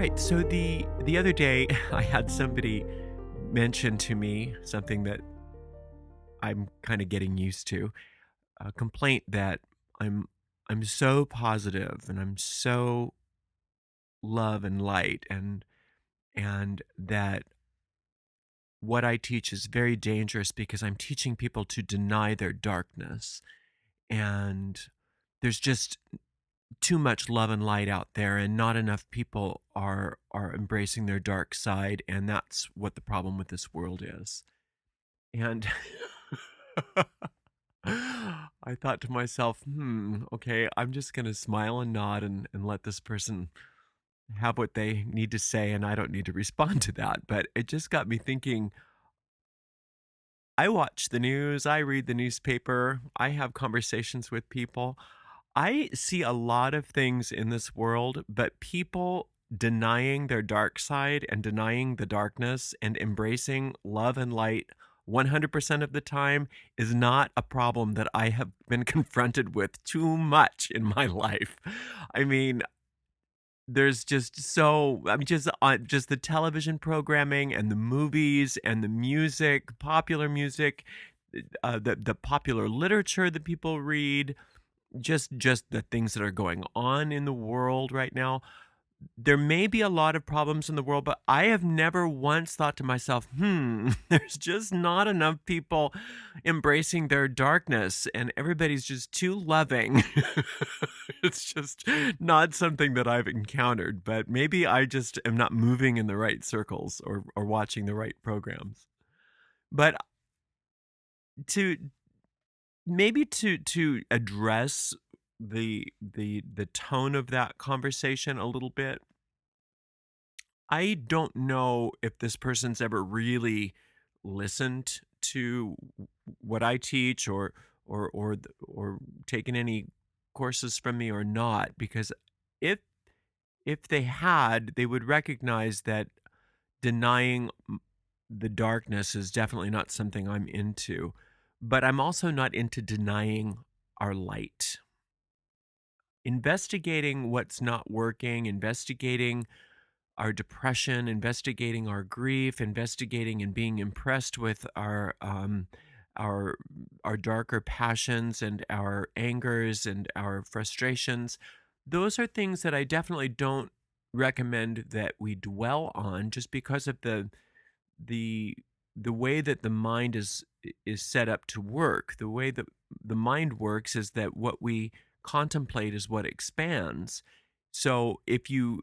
right. So the other day, I had somebody mention to me something that I'm kind of getting used to, a complaint that I'm I'm so positive and I'm so love and light and that what I teach is very dangerous because I'm teaching people to deny their darkness. And there's just too much love and light out there and not enough people are embracing their dark side, and that's what the problem with this world is. And I thought to myself, okay, I'm just going to smile and nod and let this person have what they need to say, and I don't need to respond to that. But it just got me thinking. I watch the news, I read the newspaper, I have conversations with people. I see a lot of things in this world, but people denying their dark side and denying the darkness and embracing love and light 100% of the time is not a problem that I have been confronted with too much in my life. I mean, there's just so I mean just the television programming and the movies and the music, popular music, the popular literature that people read, just the things that are going on in the world right now. There may be a lot of problems in the world, but I have never once thought to myself, there's just not enough people embracing their darkness and everybody's just too loving. It's just not something that I've encountered, but maybe I just am not moving in the right circles or watching the right programs. But to to address the tone of that conversation a little bit, I don't know if this person's ever really listened to what I teach or taken any courses from me or not, because if if they had, they would recognize that denying the darkness is definitely not something I'm into, but I'm also not into denying our light. Investigating what's not working, investigating our depression, investigating our grief, investigating and being impressed with our our darker passions and our angers and our frustrations. Those are things that I definitely don't recommend that we dwell on, just because of the the way that the mind is set up to work. The way that the mind works is that what we contemplate is what expands. So if you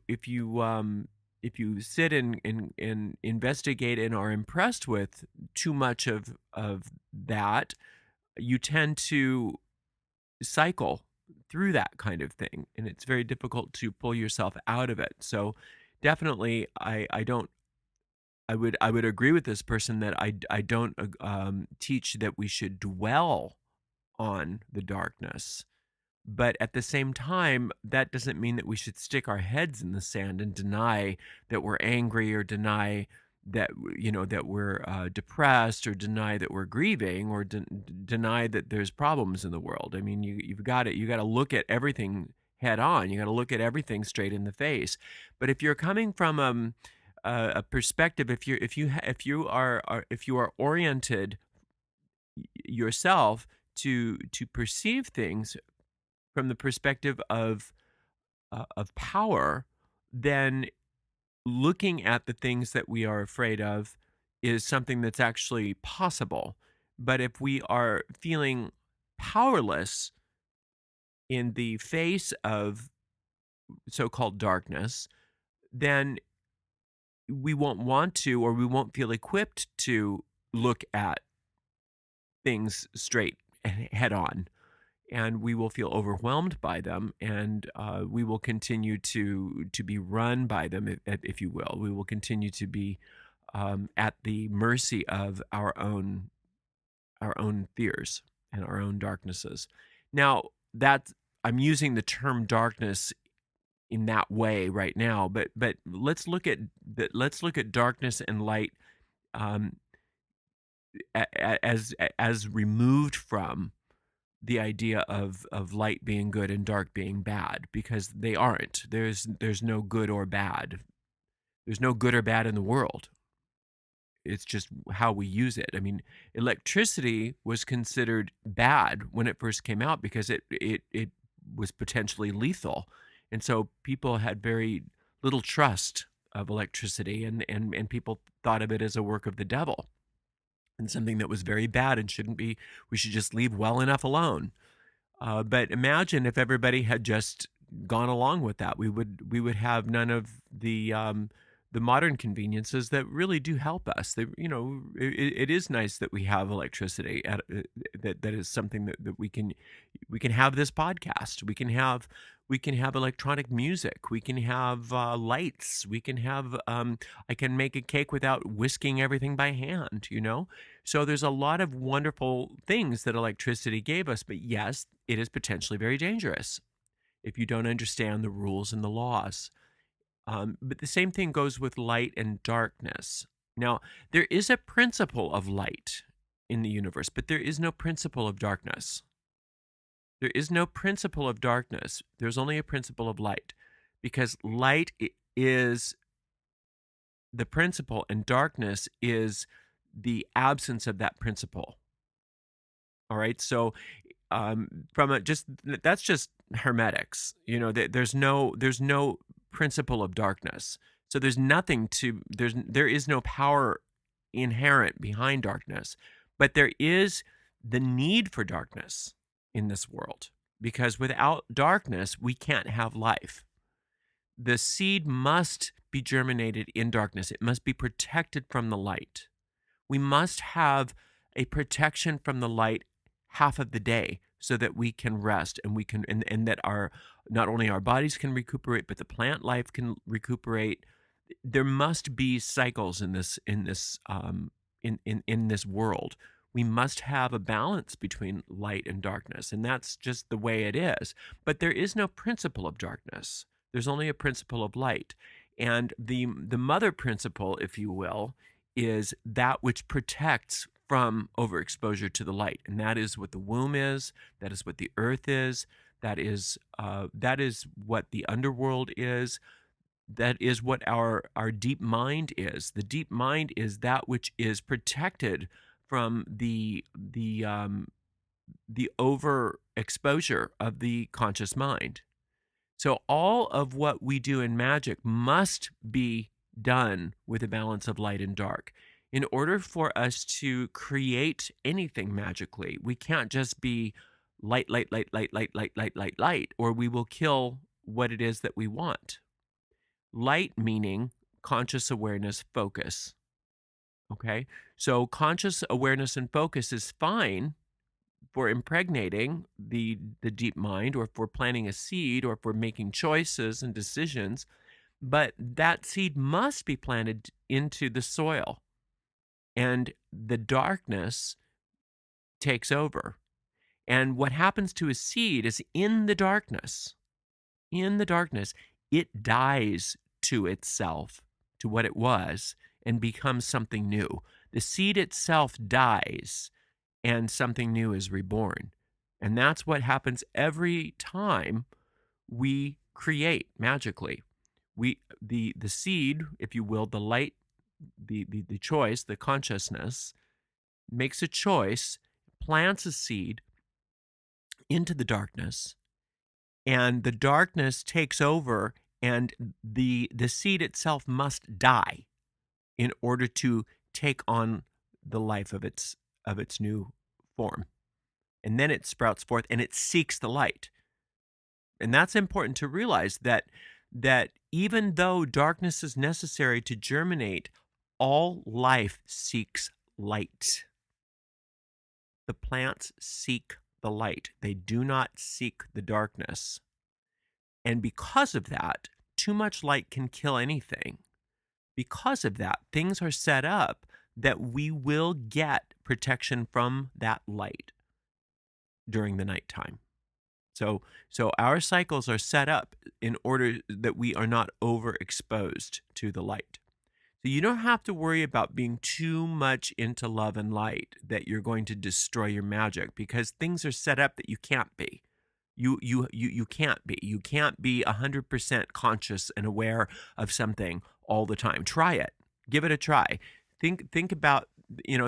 sit and investigate and are impressed with too much of that, you tend to cycle through that kind of thing, and it's very difficult to pull yourself out of it. So definitely, I don't. I would agree with this person that I don't teach that we should dwell on the darkness. But at the same time, that doesn't mean that we should stick our heads in the sand and deny that we're angry, or deny that that we're depressed, or deny that we're grieving, or deny that there's problems in the world. I mean, you've got it. You got to look at everything head on. You got to look at everything straight in the face. But if you're coming from a perspective, if you are oriented yourself to perceive things from the perspective of power, then looking at the things that we are afraid of is something that's actually possible. But if we are feeling powerless in the face of so-called darkness, then we won't want to, or we won't feel equipped to look at things straight and head on, and we will feel overwhelmed by them, and we will continue to be run by them, if you will. We will continue to be at the mercy of our own fears and our own darknesses. Now, that I'm using the term darkness in that way right now, but let's look at darkness and light um, as removed from the idea of light being good and dark being bad, because they aren't. There's no good or bad. There's no good or bad in the world. It's just how we use it. I mean, electricity was considered bad when it first came out because it was potentially lethal. And so people had very little trust of electricity, and people thought of it as a work of the devil and something that was very bad and shouldn't be, we should just leave well enough alone. But imagine if everybody had just gone along with that. We would have none of the modern conveniences that really do help us. It is nice that we have electricity. That is something that we can have this podcast. We can have electronic music. We can have lights. We can have I can make a cake without whisking everything by hand. So there's a lot of wonderful things that electricity gave us, but yes, it is potentially very dangerous if you don't understand the rules and the laws. But the same thing goes with light and darkness. Now, there is a principle of light in the universe, but there is no principle of darkness. There is no principle of darkness. There's only a principle of light, because light is the principle and darkness is the absence of that principle. All right. So that's just hermetics. There's no principle of darkness. So there is no power inherent behind darkness, but there is the need for darkness in this world, because without darkness, we can't have life. The seed must be germinated in darkness. It must be protected from the light. We must have a protection from the light half of the day so that we can rest and that not only our bodies can recuperate, but the plant life can recuperate. There must be cycles in this world. We must have a balance between light and darkness, and that's just the way it is. But there is no principle of darkness. There's only a principle of light. And the mother principle, if you will, is that which protects from overexposure to the light. And that is what the womb is. That is what the earth is. That is what the underworld is. That is what our deep mind is. The deep mind is that which is protected from the overexposure of the conscious mind. So all of what we do in magic must be done with a balance of light and dark. In order for us to create anything magically, we can't just be light, light, light, light, light, light, light, light, light, or we will kill what it is that we want. Light meaning conscious awareness, focus. Okay? So conscious awareness and focus is fine for impregnating the deep mind, or for planting a seed, or for making choices and decisions, but that seed must be planted into the soil, and the darkness takes over. And what happens to a seed is in the darkness, it dies to itself, to what it was, and becomes something new. The seed itself dies, and something new is reborn. And that's what happens every time we create magically. The seed, if you will, the light, the choice, the consciousness, makes a choice, plants a seed into the darkness, and the darkness takes over, and the seed itself must die in order to take on the life of its new form. And then it sprouts forth and it seeks the light. And that's important to realize, that even though darkness is necessary to germinate, all life seeks light. The plants seek the light. They do not seek the darkness. And because of that, too much light can kill anything. Because of that, things are set up that we will get protection from that light during the nighttime. So our cycles are set up in order that we are not overexposed to the light. So you don't have to worry about being too much into love and light, that you're going to destroy your magic, because things are set up that you can't be. You can't be. You can't be 100% conscious and aware of something all the time. Try it. Give it a try. Think about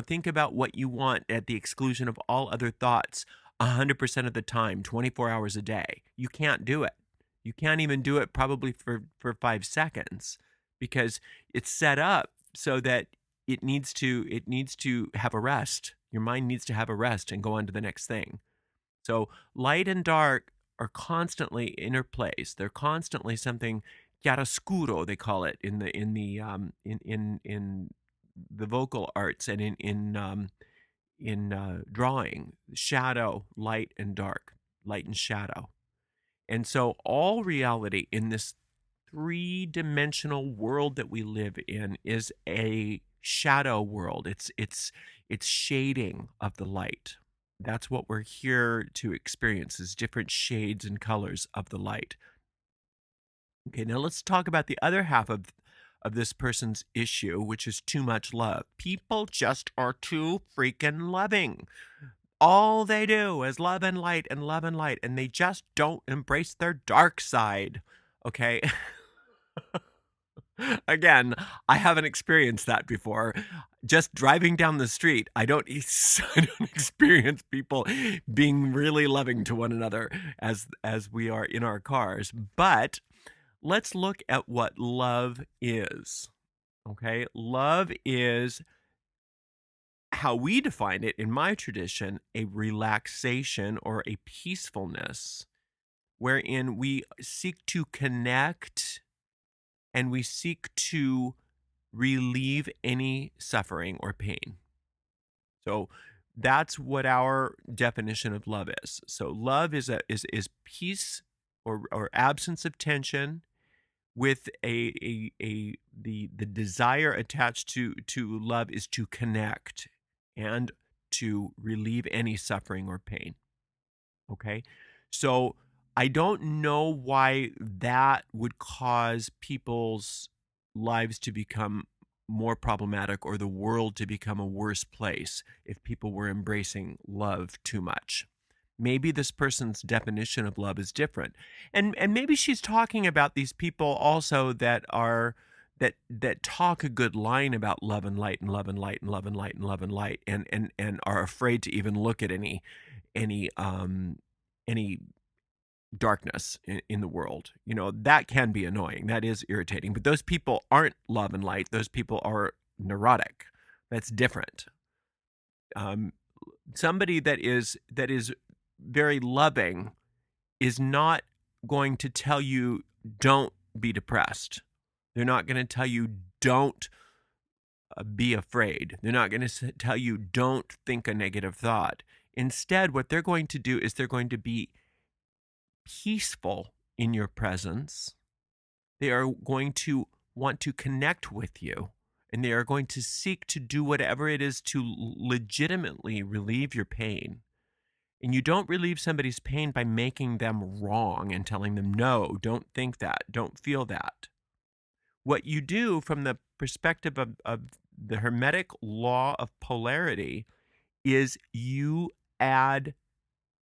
think about what you want at the exclusion of all other thoughts 100% of the time, 24 hours a day. You can't do it. You can't even do it probably for 5 seconds because it's set up so that it needs to have a rest. Your mind needs to have a rest and go on to the next thing. So light and dark are constantly interplays. They're constantly something chiaroscuro, they call it in the vocal arts and in drawing. Shadow, light and dark, light and shadow. And so all reality in this three-dimensional world that we live in is a shadow world. It's shading of the light. That's what we're here to experience, is different shades and colors of the light. Okay, now let's talk about the other half of this person's issue, which is too much love. People just are too freaking loving. All they do is love and light and love and light, and they just don't embrace their dark side. Okay? Again, I haven't experienced that before. Just driving down the street, I don't experience people being really loving to one another as we are in our cars. But let's look at what love is. Okay? Love is, how we define it in my tradition, a relaxation or a peacefulness wherein we seek to connect and we seek to relieve any suffering or pain. So that's what our definition of love is. So love is peace or absence of tension with the desire attached to love is to connect and to relieve any suffering or pain. Okay? So I don't know why that would cause people's lives to become more problematic or the world to become a worse place if people were embracing love too much. Maybe this person's definition of love is different. And maybe she's talking about these people also that are that talk a good line about love and light and love and light and love and light and love and light and are afraid to even look at any darkness in the world. You know, that can be annoying. That is irritating. But those people aren't love and light. Those people are neurotic. That's different. Somebody that is very loving is not going to tell you don't be depressed. They're not going to tell you don't be afraid. They're not going to tell you don't think a negative thought. Instead, what they're going to do is they're going to be peaceful in your presence. They are going to want to connect with you, and they are going to seek to do whatever it is to legitimately relieve your pain. And you don't relieve somebody's pain by making them wrong and telling them, no, don't think that, don't feel that. What you do from the perspective of the Hermetic law of polarity is you add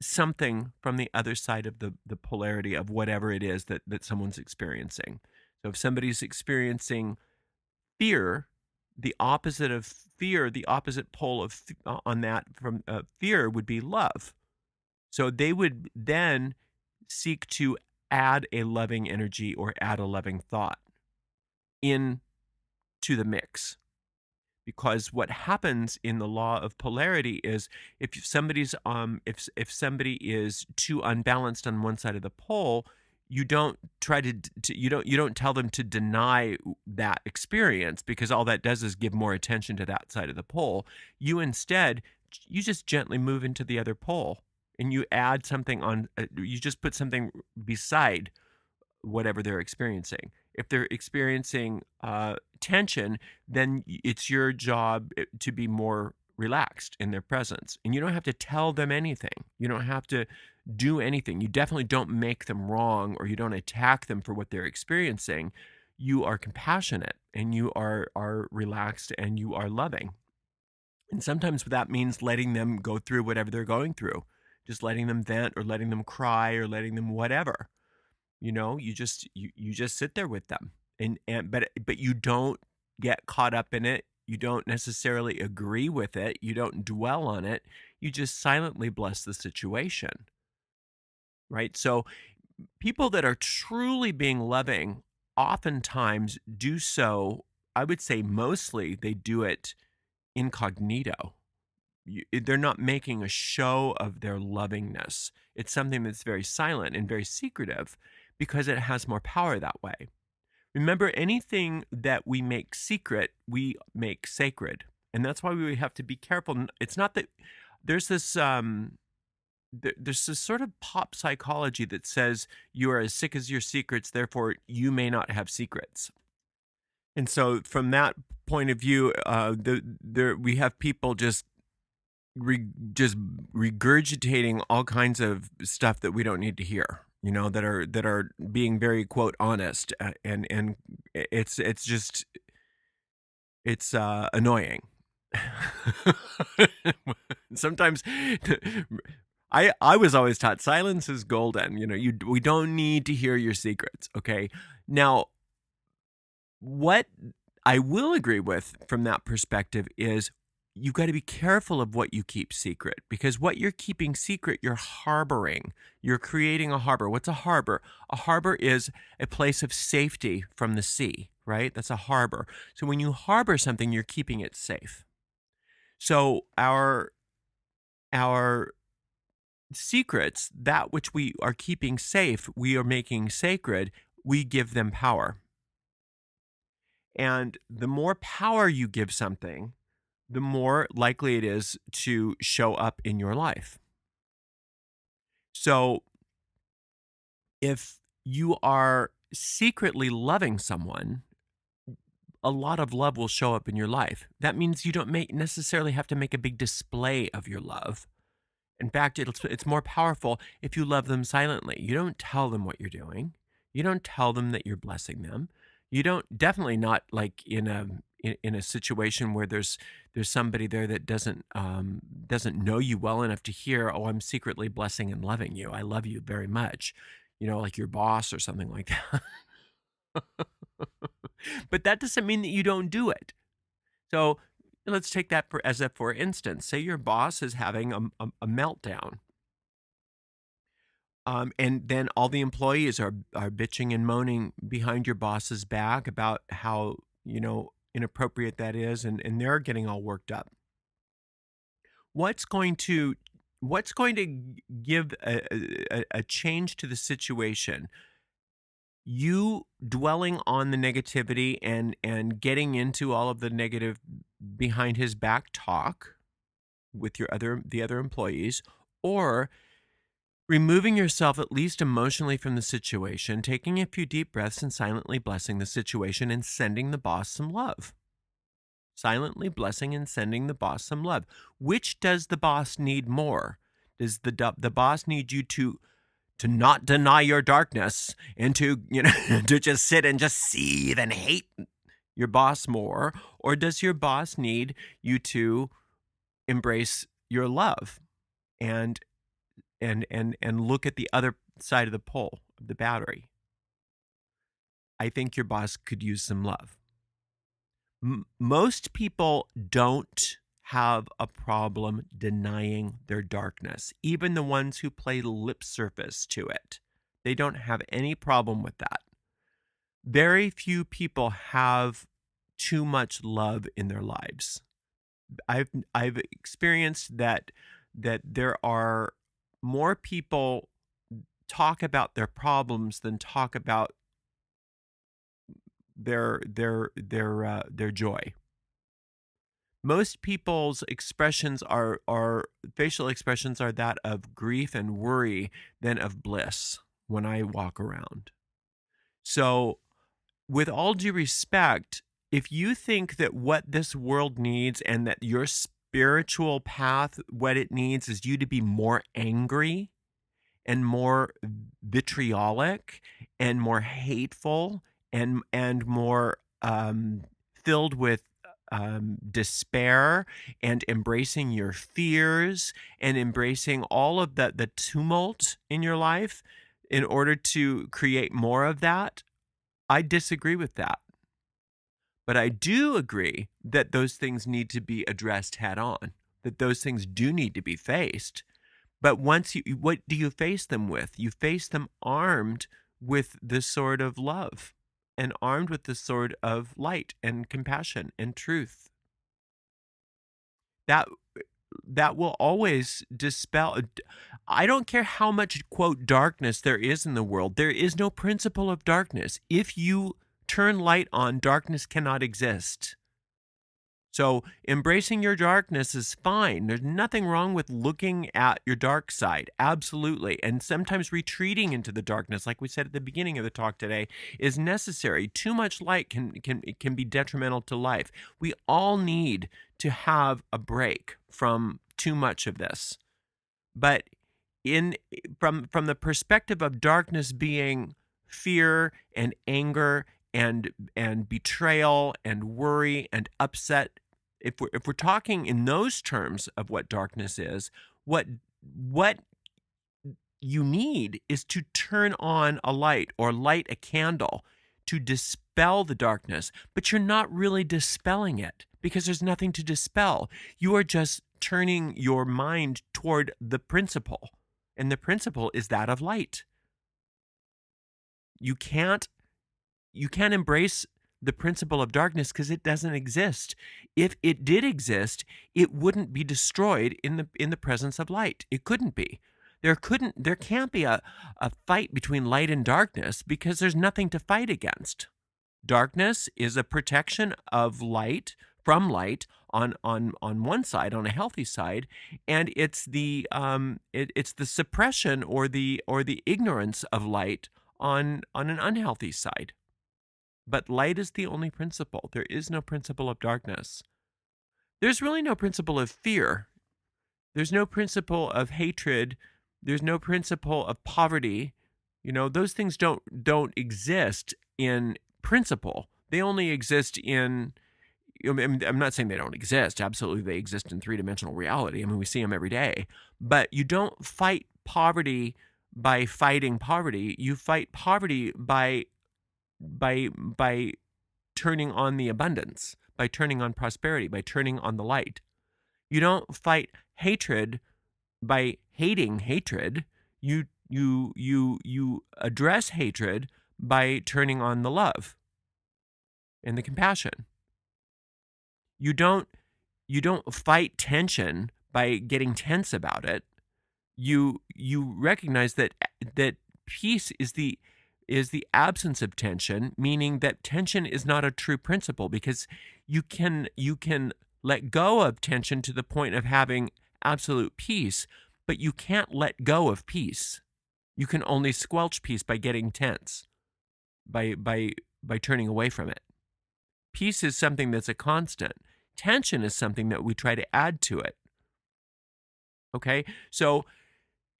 something from the other side of the polarity of whatever it is that someone's experiencing. So if somebody's experiencing fear, the opposite of fear, the opposite pole of on that from fear would be love. So they would then seek to add a loving energy or add a loving thought into the mix. Because what happens in the law of polarity is if somebody's if somebody is too unbalanced on one side of the pole, you don't try to you don't tell them to deny that experience, because all that does is give more attention to that side of the pole. You instead, you just gently move into the other pole and you add something on, you just put something beside whatever they're experiencing. If they're experiencing tension, then it's your job to be more relaxed in their presence. And you don't have to tell them anything. You don't have to do anything. You definitely don't make them wrong, or you don't attack them for what they're experiencing. You are compassionate and you are relaxed and you are loving. And sometimes that means letting them go through whatever they're going through, just letting them vent or letting them cry or letting them whatever. You know, you just sit there with them but you don't get caught up in it. You don't necessarily agree with it. You don't dwell on it. You just silently bless the situation, right? So people that are truly being loving oftentimes do so, I would say mostly they do it incognito. They're not making a show of their lovingness. It's something that's very silent and very secretive because it has more power that way. Remember, anything that we make secret, we make sacred. And that's why we have to be careful. It's not that there's this there's this sort of pop psychology that says you are as sick as your secrets, therefore you may not have secrets. And so from that point of view, we have people just regurgitating all kinds of stuff that we don't need to hear, that are being very quote honest, and it's annoying. Sometimes I was always taught silence is golden. We don't need to hear your secrets. Okay. Now, what I will agree with from that perspective is you've got to be careful of what you keep secret, because what you're keeping secret, you're harboring. You're creating a harbor. What's a harbor? A harbor is a place of safety from the sea, right? That's a harbor. So when you harbor something, you're keeping it safe. So our secrets, that which we are keeping safe, we are making sacred, we give them power. And the more power you give something, the more likely it is to show up in your life. So if you are secretly loving someone, a lot of love will show up in your life. That means you don't necessarily have to make a big display of your love. In fact, it's more powerful if you love them silently. You don't tell them what you're doing. You don't tell them that you're blessing them. You don't, definitely not like in a situation where there's somebody there that doesn't know you well enough to hear, oh, I'm secretly blessing and loving you. I love you very much. Like your boss or something like that. But that doesn't mean that you don't do it. So let's take that for instance. Say your boss is having a meltdown. And then all the employees are bitching and moaning behind your boss's back about how, inappropriate that is, and they're getting all worked up. What's going to give a change to the situation? You dwelling on the negativity and getting into all of the negative behind his back talk with the other employees, or removing yourself at least emotionally from the situation, taking a few deep breaths and silently blessing the situation and sending the boss some love. Silently blessing and sending the boss some love. Which does the boss need more? Does the boss need you to not deny your darkness and to to just sit and just seethe and hate your boss more? Or does your boss need you to embrace your love and look at the other side of the pole of the battery? I think your boss could use some love. Most people don't have a problem denying their darkness, even the ones who play lip service to it. They don't have any problem with that. Very few people have too much love in their lives. I've experienced that there are more people talk about their problems than talk about their joy. Most people's expressions facial expressions are that of grief and worry than of bliss when I walk around. So, with all due respect, if you think that what this world needs and that your spiritual path, what it needs is you to be more angry and more vitriolic and more hateful and more filled with despair and embracing your fears and embracing all of the tumult in your life in order to create more of that, I disagree with that. But I do agree that those things need to be addressed head on, that those things do need to be faced. But once what do you face them with? You face them armed with the sword of love and armed with the sword of light and compassion and truth. That will always dispel. I don't care how much, quote, darkness there is in the world. There is no principle of darkness. If you turn light on, darkness cannot exist. So embracing your darkness is fine. There's nothing wrong with looking at your dark side. Absolutely. And sometimes retreating into the darkness, like we said at the beginning of the talk today, is necessary. Too much light can be detrimental to life. We all need to have a break from too much of this. But from the perspective of darkness being fear and anger and betrayal and worry and upset, if we're talking in those terms of what darkness is, what you need is to turn on a light or light a candle to dispel the darkness, but you're not really dispelling it because there's nothing to dispel. You are just turning your mind toward the principle, and the principle is that of light. You can't embrace the principle of darkness because it doesn't exist. If it did exist, it wouldn't be destroyed in the presence of light. It couldn't be. There can't be a fight between light and darkness because there's nothing to fight against. Darkness is a protection of light from light on one side, on a healthy side, and it's the suppression or the ignorance of light on an unhealthy side. But light is the only principle. There is no principle of darkness. There's really no principle of fear. There's no principle of hatred. There's no principle of poverty. Those things don't exist in principle. They only exist in, I'm not saying they don't exist. Absolutely, they exist in three-dimensional reality. We see them every day. But you don't fight poverty by fighting poverty. You fight poverty by turning on the abundance, by turning on prosperity, by turning on the light. You don't fight hatred by hating hatred. You address hatred by turning on the love and the compassion. You don't fight tension by getting tense about it. You recognize that peace is the absence of tension, meaning that tension is not a true principle, because you can let go of tension to the point of having absolute peace, but you can't let go of peace. You can only squelch peace by getting tense, by turning away from it. Peace is something that's a constant. Tension is something that we try to add to it. Okay? So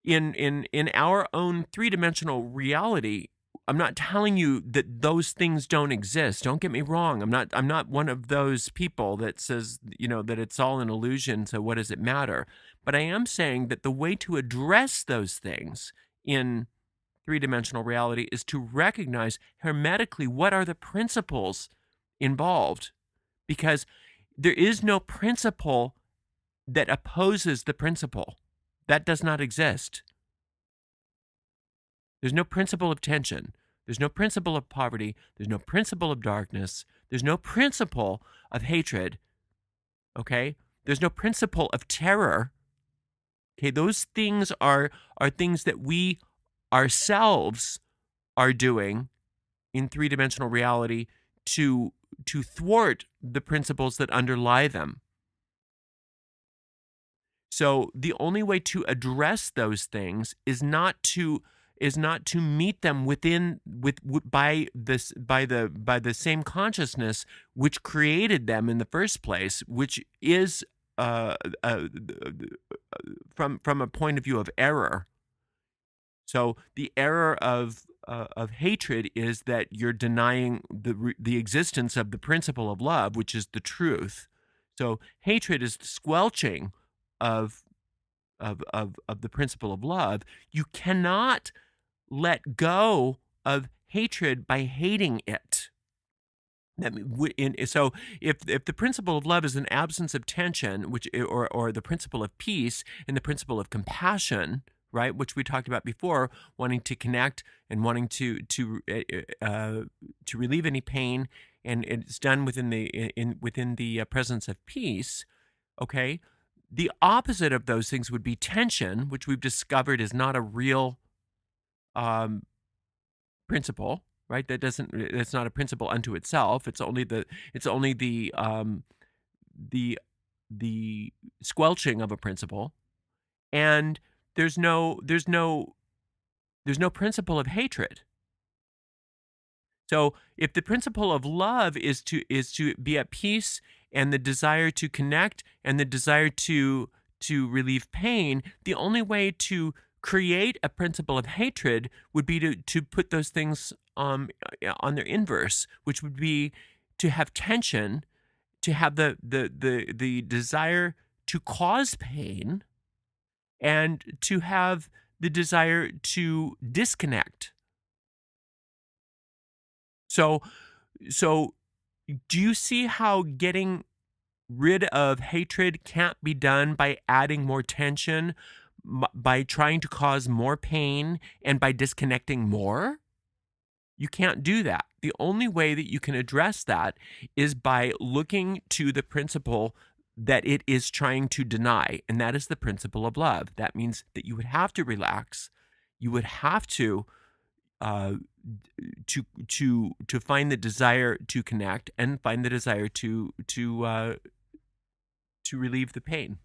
in our own three-dimensional reality, I'm not telling you that those things don't exist. Don't get me wrong. I'm not one of those people that says, that it's all an illusion, so what does it matter? But I am saying that the way to address those things in three-dimensional reality is to recognize hermetically what are the principles involved, because there is no principle that opposes the principle. That does not exist. There's no principle of tension. There's no principle of poverty. There's no principle of darkness. There's no principle of hatred. Okay? There's no principle of terror. Okay? Those things are things that we ourselves are doing in three-dimensional reality to thwart the principles that underlie them. So the only way to address those things is not to meet them by the same consciousness which created them in the first place, which is from a point of view of error. So the error of hatred is that you're denying the existence of the principle of love, which is the truth. So hatred is the squelching of the principle of love. You cannot let go of hatred by hating it. So if the principle of love is an absence of tension, or the principle of peace and the principle of compassion, right, which we talked about before, wanting to connect and wanting to relieve any pain, and it's done within the presence of peace. Okay, the opposite of those things would be tension, which we've discovered is not a real principle, right? It's not a principle unto itself. It's only the squelching of a principle, and there's no principle of hatred. So if the principle of love is to be at peace, and the desire to connect, and the desire to relieve pain, the only way to create a principle of hatred would be to put those things on their inverse, which would be to have tension, to have the desire to cause pain, and to have the desire to disconnect. So do you see how getting rid of hatred can't be done by adding more tension, by trying to cause more pain, and by disconnecting more? You can't do that. The only way that you can address that is by looking to the principle that it is trying to deny, and that is the principle of love. That means that you would have to relax. You would have to find the desire to connect, and find the desire to relieve the pain.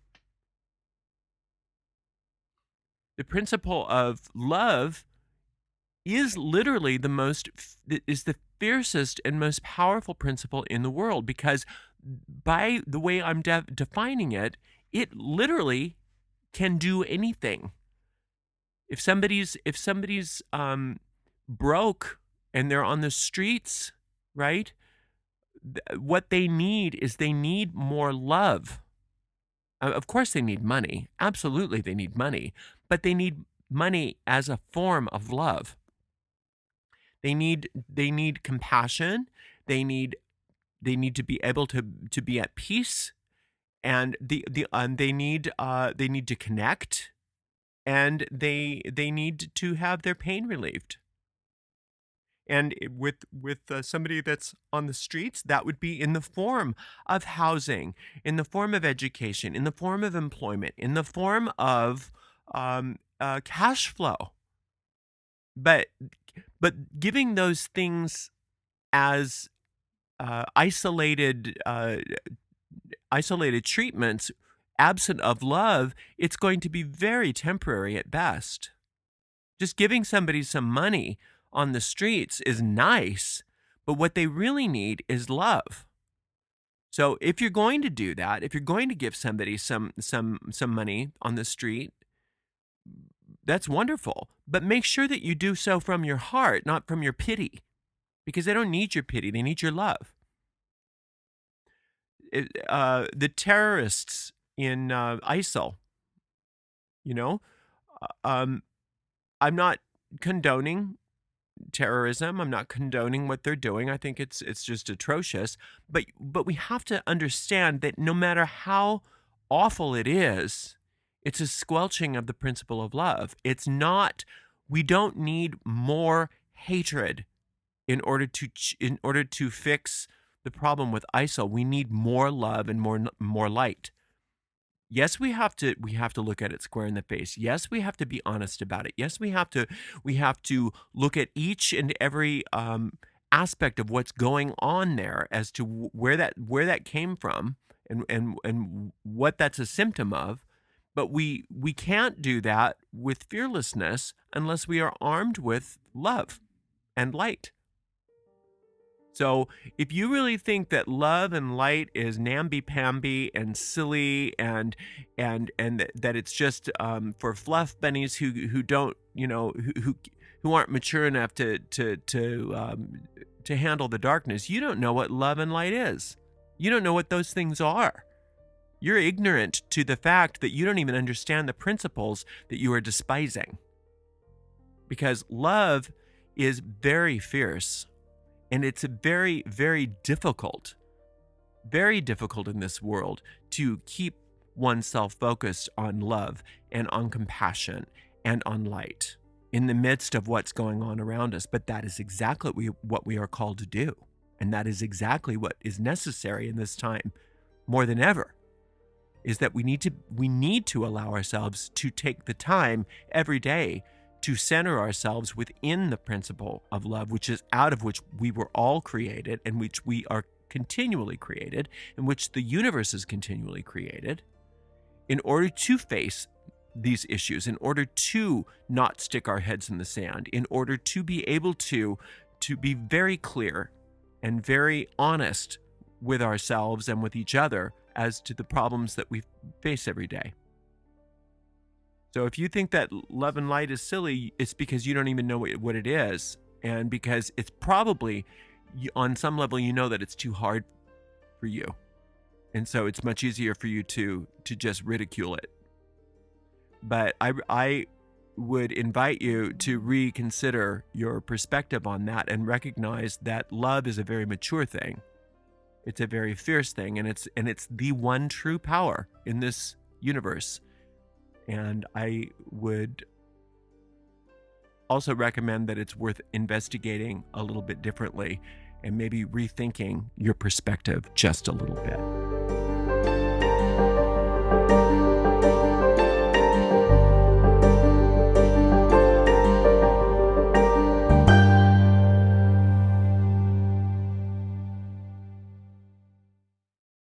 The principle of love is literally the fiercest and most powerful principle in the world, because by the way I'm defining it, it literally can do anything. If somebody's broke and they're on the streets, right? What they need is more love. Of course they need money. Absolutely they need money. But they need money as a form of love. They need compassion. They need to be able to be at peace, and they need to connect, and they need to have their pain relieved. And with somebody that's on the streets, that would be in the form of housing, in the form of education, in the form of employment, in the form of cash flow. But giving those things as isolated treatments, absent of love, it's going to be very temporary at best. Just giving somebody some money on the streets is nice, but what they really need is love. So if you're going to do that, if you're going to give somebody some money on the street, that's wonderful. But make sure that you do so from your heart, not from your pity, because they don't need your pity, they need your love. The terrorists in ISIL, I'm not condoning terrorism. I'm not condoning what they're doing. I think it's just atrocious. But we have to understand that no matter how awful it is, it's a squelching of the principle of love. It's not. We don't need more hatred in order to fix the problem with ISIL. We need more love and more light. Yes, we have to look at it square in the face. Yes, we have to be honest about it. Yes, we have to look at each and every aspect of what's going on there, as to where that came from, and what that's a symptom of. But we can't do that with fearlessness unless we are armed with love and light. So if you really think that love and light is namby-pamby and silly, and that it's just for fluff bunnies who don't, who aren't mature enough to handle the darkness, you don't know what love and light is. You don't know what those things are. You're ignorant to the fact that you don't even understand the principles that you are despising. Because love is very fierce, and it's a very, very difficult in this world to keep oneself focused on love and on compassion and on light in the midst of what's going on around us. But that is exactly what we are called to do. And that is exactly what is necessary in this time more than ever, is that we need to allow ourselves to take the time every day to center ourselves within the principle of love, which is out of which we were all created, and which we are continually created, in which the universe is continually created, in order to face these issues, in order to not stick our heads in the sand, in order to be able to be very clear and very honest with ourselves and with each other as to the problems that we face every day. So if you think that love and light is silly, it's because you don't even know what it is, and because it's probably, on some level, you know that it's too hard for you. And so it's much easier for you to just ridicule it. But I would invite you to reconsider your perspective on that and recognize that love is a very mature thing. It's a very fierce thing, and it's the one true power in this universe. And I would also recommend that it's worth investigating a little bit differently and maybe rethinking your perspective just a little bit.